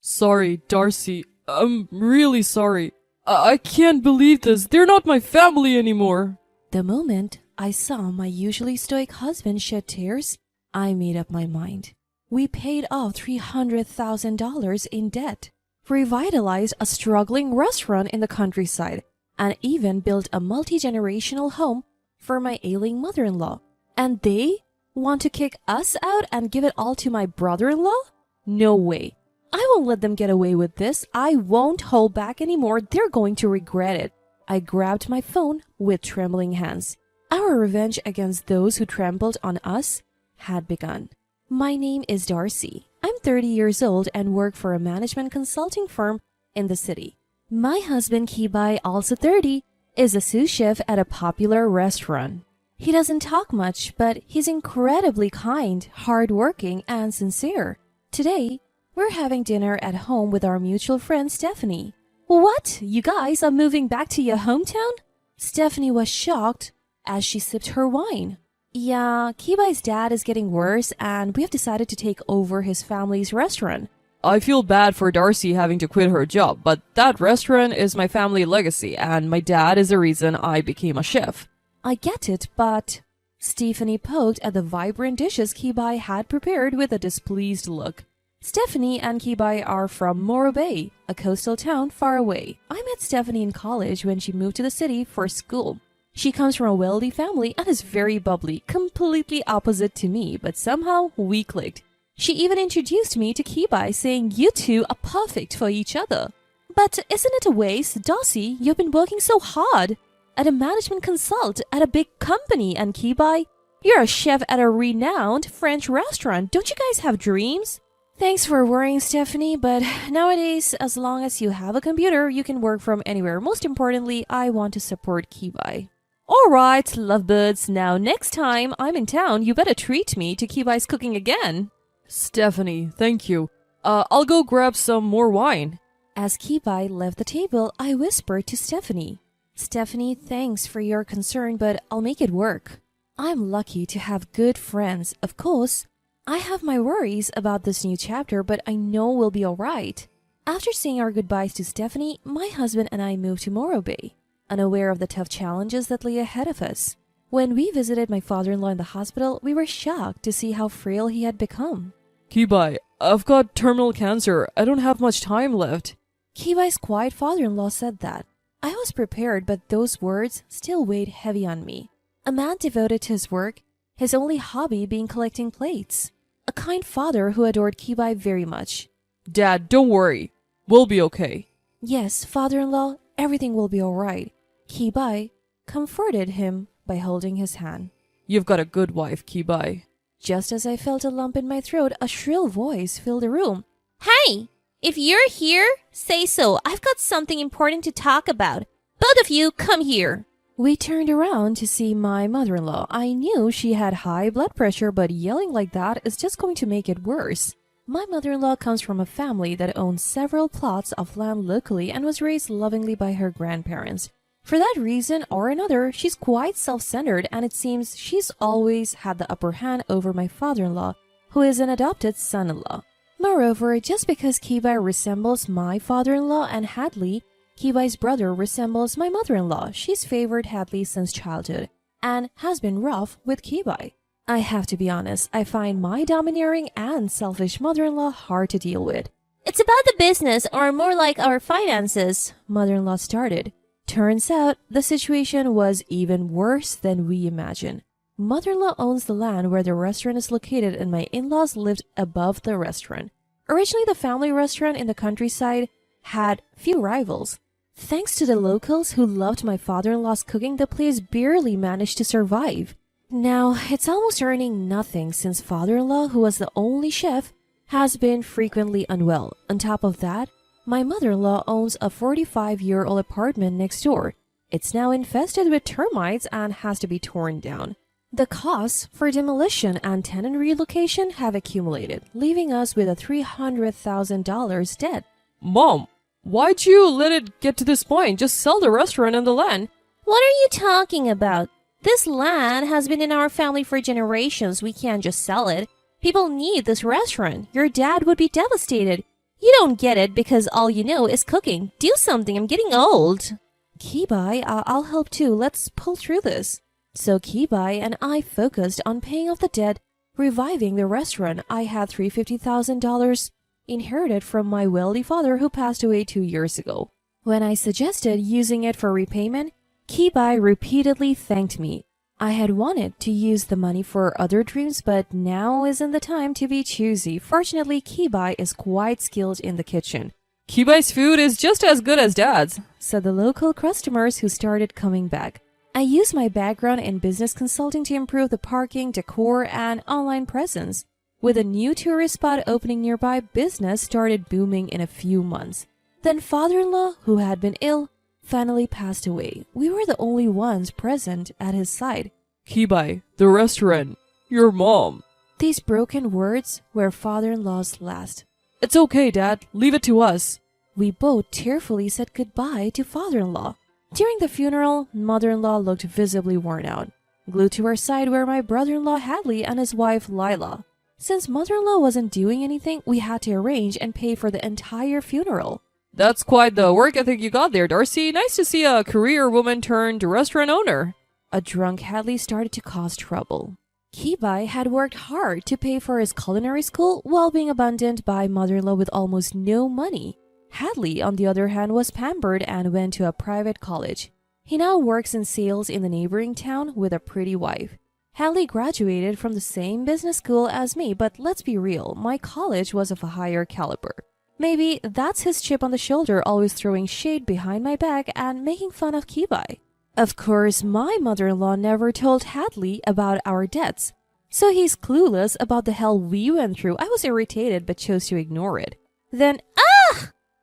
Sorry, Darcy. I'm really sorry. I can't believe this. They're not my family anymore. The moment I saw my usually stoic husband shed tears, I made up my mind. We paid off $300,000 in debt, revitalized a struggling restaurant in the countryside, and even built a multi-generational home for my ailing mother-in-law. And they want to kick us out and give it all to my brother-in-law? No way. I won't let them get away with this. I won't hold back anymore. They're going to regret it. I grabbed my phone with trembling hands. Our revenge against those who trampled on us had begun. My name is Darcy. I'm 30 years old and work for a management consulting firm in the city. My husband Kibai, also 30, is a sous chef at a popular restaurant. He doesn't talk much, but he's incredibly kind, hardworking, and sincere. Today, we're having dinner at home with our mutual friend Stephanie. What? You guys are moving back to your hometown? Stephanie was shocked as she sipped her wine. Yeah, Kibai's dad is getting worse and we have decided to take over his family's restaurant. I feel bad for Darcy having to quit her job, but that restaurant is my family legacy and my dad is the reason I became a chef. I get it, but... Stephanie poked at the vibrant dishes Kibai had prepared with a displeased look. Stephanie and Kibai are from Morro Bay, a coastal town far away. I met Stephanie in college when she moved to the city for school. She comes from a wealthy family and is very bubbly, completely opposite to me, but somehow we clicked. She even introduced me to Kibai, saying you two are perfect for each other. But isn't it a waste? Darcy, you've been working so hard at a management consult at a big company, and Kibai, you're a chef at a renowned French restaurant. Don't you guys have dreams? Thanks for worrying, Stephanie, but nowadays, as long as you have a computer, you can work from anywhere. Most importantly, I want to support Kibai. Alright, lovebirds, now next time I'm in town, you better treat me to Kibai's cooking again. Stephanie, thank you. I'll go grab some more wine. As Kibai left the table, I whispered to Stephanie. Stephanie, thanks for your concern, but I'll make it work. I'm lucky to have good friends, of course. I have my worries about this new chapter, but I know we'll be alright. After saying our goodbyes to Stephanie, my husband and I moved to Morro Bay, unaware of the tough challenges that lay ahead of us. When we visited my father-in-law in the hospital, we were shocked to see how frail he had become. Kibai, I've got terminal cancer. I don't have much time left. Kibai's quiet father-in-law said that. I was prepared, but those words still weighed heavy on me. A man devoted to his work, his only hobby being collecting plates. A kind father who adored Kibai very much. Dad, don't worry. We'll be okay. Yes, father-in-law, everything will be alright. Kibai comforted him by holding his hand. You've got a good wife, Kibai. Just as I felt a lump in my throat, a shrill voice filled the room. Hey, if you're here, say so. I've got something important to talk about. Both of you, come here. We turned around to see my mother-in-law. I knew she had high blood pressure, but yelling like that is just going to make it worse. My mother-in-law comes from a family that owns several plots of land locally and was raised lovingly by her grandparents. For that reason or another, she's quite self-centered, and it seems she's always had the upper hand over my father-in-law, who is an adopted son-in-law. Moreover, just because Kibai resembles my father-in-law and Hadley, Kibai's brother resembles my mother-in-law. She's favored Hadley since childhood and has been rough with Kibai. I have to be honest, I find my domineering and selfish mother-in-law hard to deal with. It's about the business, or more like our finances, mother-in-law started. Turns out, the situation was even worse than we imagined. Mother-in-law owns the land where the restaurant is located and my in-laws lived above the restaurant. Originally, the family restaurant in the countryside had few rivals. Thanks to the locals who loved my father-in-law's cooking, the place barely managed to survive. Now, it's almost earning nothing since father-in-law, who was the only chef, has been frequently unwell. On top of that, my mother-in-law owns a 45-year-old apartment next door. It's now infested with termites and has to be torn down. The costs for demolition and tenant relocation have accumulated, leaving us with a $300,000 debt. Mom, why'd you let it get to this point? Just sell the restaurant and the land. What are you talking about? This land has been in our family for generations. We can't just sell it. People need this restaurant. Your dad would be devastated. You don't get it because all you know is cooking. Do something, I'm getting old. Kibai, I'll help too. Let's pull through this. So Kibai and I focused on paying off the debt, reviving the restaurant. I had $350,000 inherited from my wealthy father who passed away 2 years ago. When I suggested using it for repayment, Kibai repeatedly thanked me. I had wanted to use the money for other dreams, but now isn't the time to be choosy. Fortunately, Kibai is quite skilled in the kitchen. Kibai's food is just as good as Dad's, said the local customers who started coming back. I used my background in business consulting to improve the parking, decor, and online presence. With a new tourist spot opening nearby, business started booming in a few months. Then father-in-law, who had been ill, finally passed away. We were the only ones present at his side. Kibai, the restaurant, your mom. These broken words were father-in-law's last. It's okay, Dad. Leave it to us. We both tearfully said goodbye to father-in-law. During the funeral, mother-in-law looked visibly worn out. Glued to her side were my brother-in-law Hadley and his wife Lila. Since mother-in-law wasn't doing anything, we had to arrange and pay for the entire funeral. That's quite the work ethic you got there, Darcy. Nice to see a career woman turned restaurant owner. A drunk Hadley started to cause trouble. Kibai had worked hard to pay for his culinary school while being abandoned by mother-in-law with almost no money. Hadley, on the other hand, was pampered and went to a private college. He now works in sales in the neighboring town with a pretty wife. Hadley graduated from the same business school as me, but let's be real, my college was of a higher caliber. Maybe that's his chip on the shoulder, always throwing shade behind my back and making fun of Kibai. Of course, my mother-in-law never told Hadley about our debts, so he's clueless about the hell we went through. I was irritated but chose to ignore it. Then,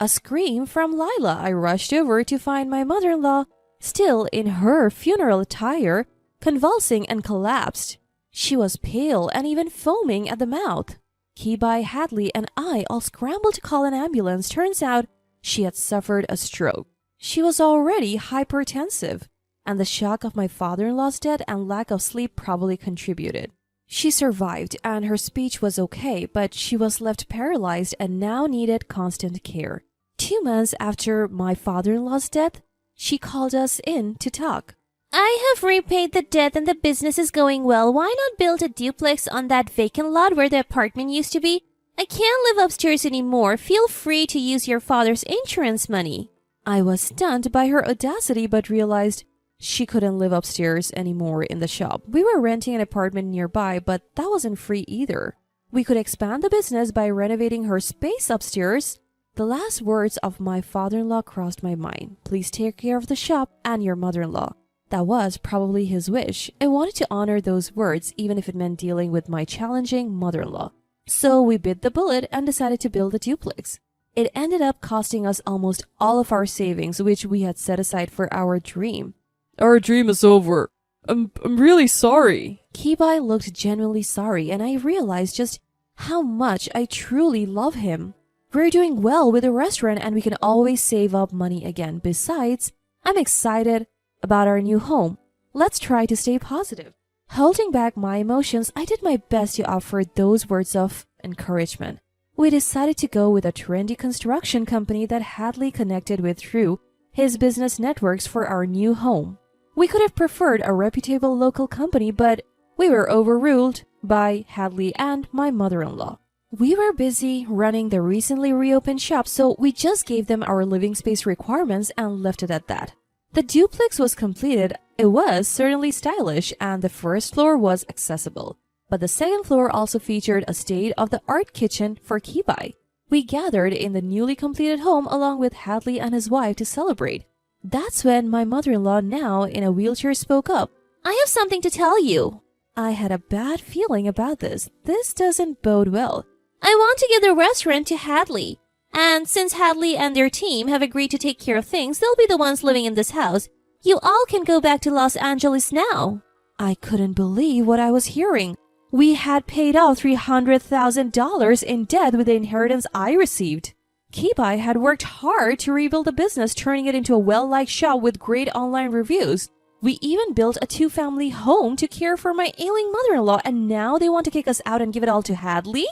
a scream from Lila. I rushed over to find my mother-in-law, still in her funeral attire, convulsing and collapsed. She was pale and even foaming at the mouth. Kibai, Hadley, and I all scrambled to call an ambulance. Turns out she had suffered a stroke. She was already hypertensive, and the shock of my father-in-law's death and lack of sleep probably contributed. She survived, and her speech was okay, but she was left paralyzed and now needed constant care. 2 months after my father-in-law's death, she called us in to talk. I have repaid the debt and the business is going well. Why not build a duplex on that vacant lot where the apartment used to be? I can't live upstairs anymore. Feel free to use your father's insurance money. I was stunned by her audacity but realized she couldn't live upstairs anymore in the shop. We were renting an apartment nearby, but that wasn't free either. We could expand the business by renovating her space upstairs. The last words of my father-in-law crossed my mind. Please take care of the shop and your mother-in-law. That was probably his wish. I wanted to honor those words, even if it meant dealing with my challenging mother-in-law. So we bit the bullet and decided to build a duplex. It ended up costing us almost all of our savings, which we had set aside for our dream. Our dream is over. I'm really sorry. Kibai looked genuinely sorry, and I realized just how much I truly love him. We're doing well with the restaurant, and we can always save up money again. Besides, I'm excited about our new home. Let's try to stay positive. Holding back my emotions, I did my best to offer those words of encouragement. We decided to go with a trendy construction company that Hadley connected with through his business networks for our new home. We could have preferred a reputable local company, but we were overruled by Hadley and my mother-in-law. We were busy running the recently reopened shop, so we just gave them our living space requirements and left it at that. The duplex was completed. It was certainly stylish and the first floor was accessible, but the second floor also featured a state-of-the-art kitchen for Kibai. We gathered in the newly completed home along with Hadley and his wife to celebrate. That's when my mother-in-law, now in a wheelchair, spoke up. I have something to tell you. I had a bad feeling about this. This doesn't bode well. I want to give the restaurant to Hadley. And since Hadley and their team have agreed to take care of things, they'll be the ones living in this house. You all can go back to Los Angeles now. I couldn't believe what I was hearing. We had paid off $300,000 in debt with the inheritance I received. Kibai had worked hard to rebuild the business, turning it into a well-liked shop with great online reviews. We even built a 2-family home to care for my ailing mother-in-law, and now they want to kick us out and give it all to Hadley?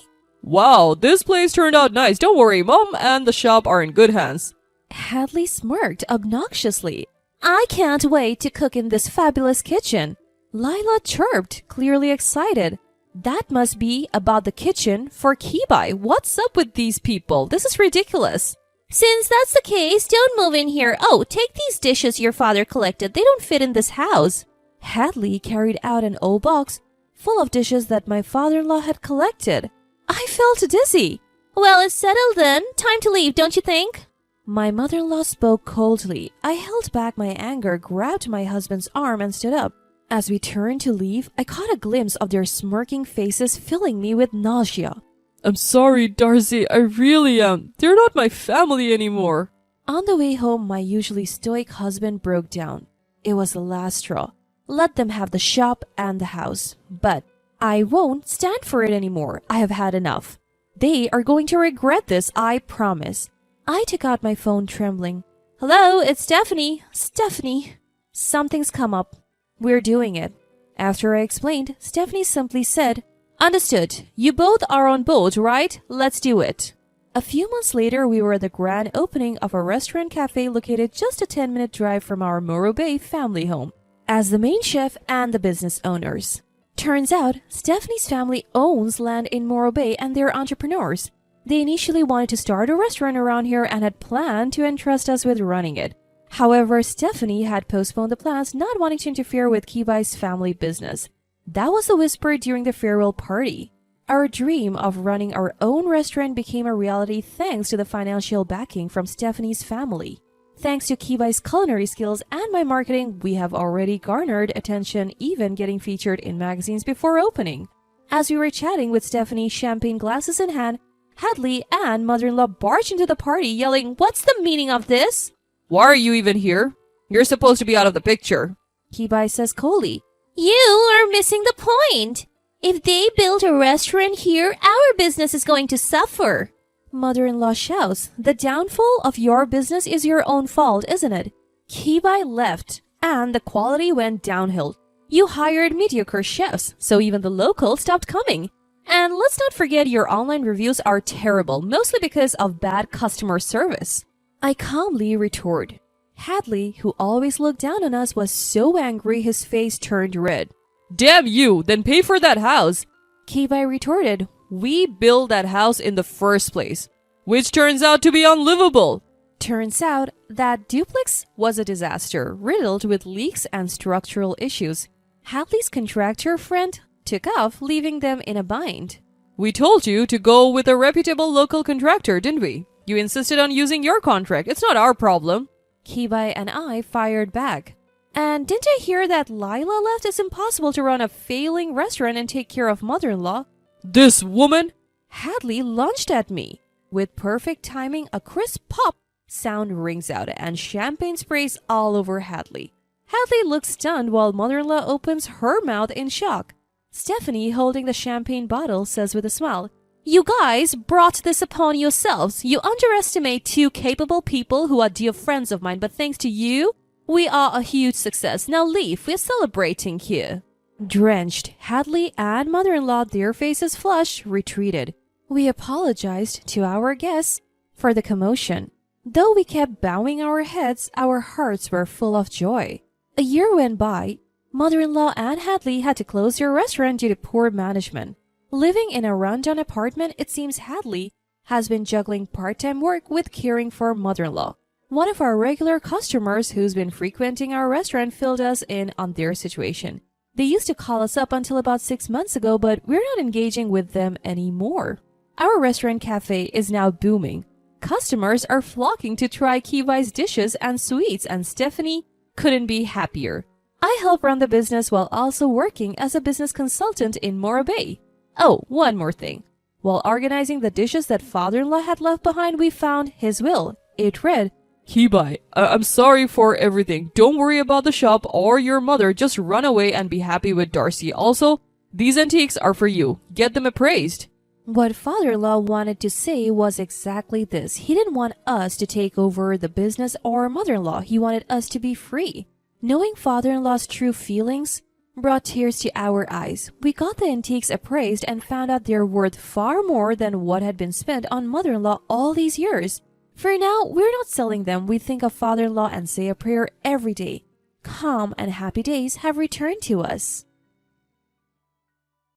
Wow, this place turned out nice. Don't worry, Mom and the shop are in good hands. Hadley smirked obnoxiously. I can't wait to cook in this fabulous kitchen. Lila chirped, clearly excited. That must be about the kitchen for Kibai. What's up with these people? This is ridiculous. Since that's the case, don't move in here. Oh, take these dishes your father collected. They don't fit in this house. Hadley carried out an old box full of dishes that my father-in-law had collected. I felt dizzy. Well, it's settled then. Time to leave, don't you think? My mother-in-law spoke coldly. I held back my anger, grabbed my husband's arm, and stood up. As we turned to leave, I caught a glimpse of their smirking faces, filling me with nausea. I'm sorry, Darcy. I really am. They're not my family anymore. On the way home, my usually stoic husband broke down. It was the last straw. Let them have the shop and the house. But I won't stand for it anymore. I have had enough. They are going to regret this, I promise. I took out my phone, trembling. Hello, it's Stephanie. Stephanie. Something's come up. We're doing it. After I explained, Stephanie simply said, Understood. You both are on board, right? Let's do it. A few months later, we were at the grand opening of a restaurant cafe located just a 10-minute drive from our Morro Bay family home, as the main chef and the business owners. Turns out, Stephanie's family owns land in Morro Bay and they're entrepreneurs. They initially wanted to start a restaurant around here and had planned to entrust us with running it. However, Stephanie had postponed the plans, not wanting to interfere with Kibai's family business. That was the whisper during the farewell party. Our dream of running our own restaurant became a reality thanks to the financial backing from Stephanie's family. Thanks to Kibai's culinary skills and my marketing, we have already garnered attention, even getting featured in magazines before opening. As we were chatting with Stephanie, champagne glasses in hand, Hadley and mother-in-law barged into the party yelling, What's the meaning of this? Why are you even here? You're supposed to be out of the picture. Kibai says coldly. You are missing the point. If they build a restaurant here, our business is going to suffer. Mother-in-law shouts, The downfall of your business is your own fault, isn't it? Kibai left, and the quality went downhill. You hired mediocre chefs, so even the locals stopped coming. And let's not forget your online reviews are terrible, mostly because of bad customer service. I calmly retorted. Hadley, who always looked down on us, was so angry his face turned red. Damn you, then pay for that house. Kibai retorted, We built that house in the first place, which turns out to be unlivable. Turns out that duplex was a disaster, riddled with leaks and structural issues. Hadley's contractor friend took off, leaving them in a bind. We told you to go with a reputable local contractor, didn't we? You insisted on using your contract. It's not our problem. Kibai and I fired back. And didn't I hear that Lila left? It's impossible to run a failing restaurant and take care of mother-in-law. This woman? Hadley lunged at me. With perfect timing, a crisp pop sound rings out and champagne sprays all over Hadley. Hadley looks stunned while mother-in-law opens her mouth in shock. Stephanie, holding the champagne bottle, says with a smile, You guys brought this upon yourselves. You underestimate two capable people who are dear friends of mine, but thanks to you, we are a huge success. Now leave, we're celebrating here. Drenched, Hadley and mother-in-law, their faces flushed, retreated. We apologized to our guests for the commotion. Though we kept bowing our heads, our hearts were full of joy. A year went by. Mother-in-law and Hadley had to close their restaurant due to poor management. Living in a rundown apartment, it seems Hadley has been juggling part-time work with caring for mother-in-law. One of our regular customers who's been frequenting our restaurant filled us in on their situation. They used to call us up until about 6 months ago, but we're not engaging with them anymore. Our restaurant cafe is now booming. Customers are flocking to try Kibai's dishes and sweets, and Stephanie couldn't be happier. I help run the business while also working as a business consultant in Morro Bay. Oh, one more thing. While organizing the dishes that father-in-law had left behind, we found his will. It read, Kibai, I'm sorry for everything. Don't worry about the shop or your mother. Just run away and be happy with Darcy. Also, these antiques are for you. Get them appraised. What father-in-law wanted to say was exactly this. He didn't want us to take over the business or mother-in-law. He wanted us to be free. Knowing father-in-law's true feelings, brought tears to our eyes. We got the antiques appraised and found out they're worth far more than what had been spent on mother-in-law all these years. For now, we're not selling them. We think of father-in-law and say a prayer every day. Calm and happy days have returned to us.